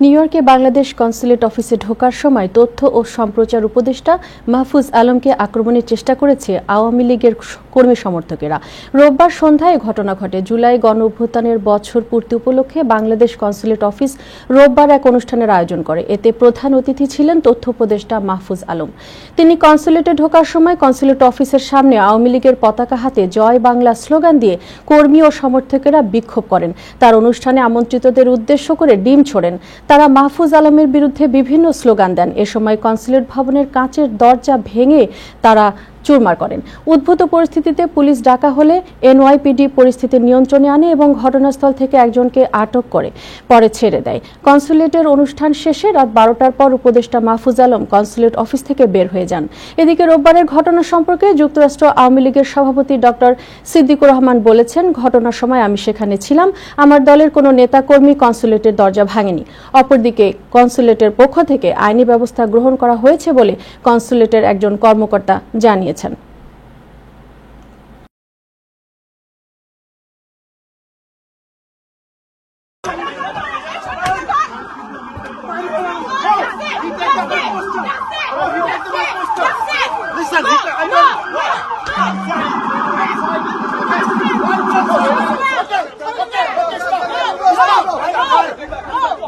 New ইয়র্কে Bangladesh consulate অফিসে ঢোকার সময় তথ্য ও সম্প্রচার উপদেষ্টা মাহফুজ আলমকে আক্রমণের চেষ্টা করেছে আওয়ামী লীগের কর্মী সমর্থকেরা। রোববার সন্ধ্যায় ঘটনা ঘটে। জুলাই গণঅভ্যুত্থানের বছর পূর্তি উপলক্ষে বাংলাদেশ কনস্যুলেট অফিস রোববার এক অনুষ্ঠানের আয়োজন করে। এতে প্রধান অতিথি ছিলেন তথ্য উপদেষ্টা মাহফুজ আলম। তিনি কনস্যুলেটে ঢোকার সময় কনস্যুলেট অফিসের সামনে আওয়ামী লীগের পতাকা হাতে জয় বাংলা স্লোগান দিয়ে কর্মী ও সমর্থকেরা বিক্ষোভ করেন। তার অনুষ্ঠানে আমন্ত্রিতদের উদ্দেশ্য করে ডিম ছোড়েন। তারা মাহফুজ আলমের বিরুদ্ধে বিভিন্ন স্লোগান দেন। এ সময় কনস্যুলেট ভবনের কাঁচের দরজা ভেঙে তারা চুরমার করেন। উদ্ভূত পরিস্থিতিতে পুলিশ ডাকা হলে এনওয়াইপিডি পরিস্থিতি নিয়ন্ত্রণে আনে এবং ঘটনাস্থল থেকে একজনকে আটক করে পরে ছেড়ে দেয়। কনস্যুলেটের অনুষ্ঠান শেষে রাত 12টার পর উপদেষ্টা মাহফুজ আলম কনস্যুলেট অফিস থেকে বের হয়ে যান। এদিকে রোববারের ঘটনা সম্পর্কে যুক্তরাষ্ট্র আওয়ামী লীগের সভাপতি ডক্টর সিদ্দিকুর রহমান বলেছেন, ঘটনার সময় আমি সেখানে ছিলাম। আমার দলের কোনো নেতাকর্মী কনস্যুলেটের দরজা ভাঙেনি। অপরদিকে কনস্যুলেটের পক্ষ থেকে আইনি ব্যবস্থা গ্রহণ করা হয়েছে বলে কনস্যুলেটের একজন কর্মকর্তা জানিয়েছেন।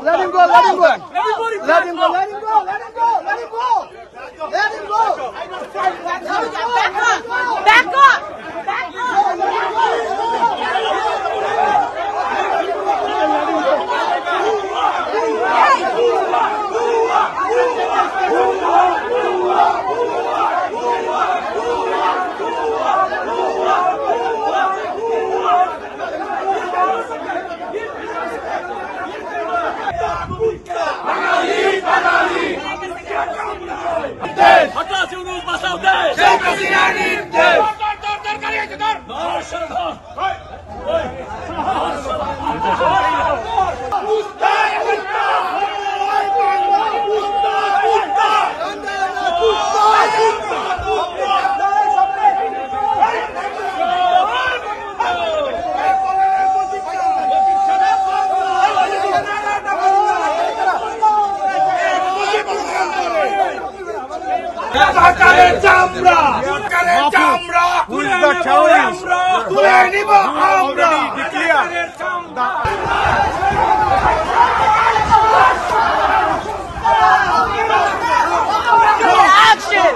Let him go, let him go. Let him go, let him go, let him go, let him go. Let him go. Back up. Back Action!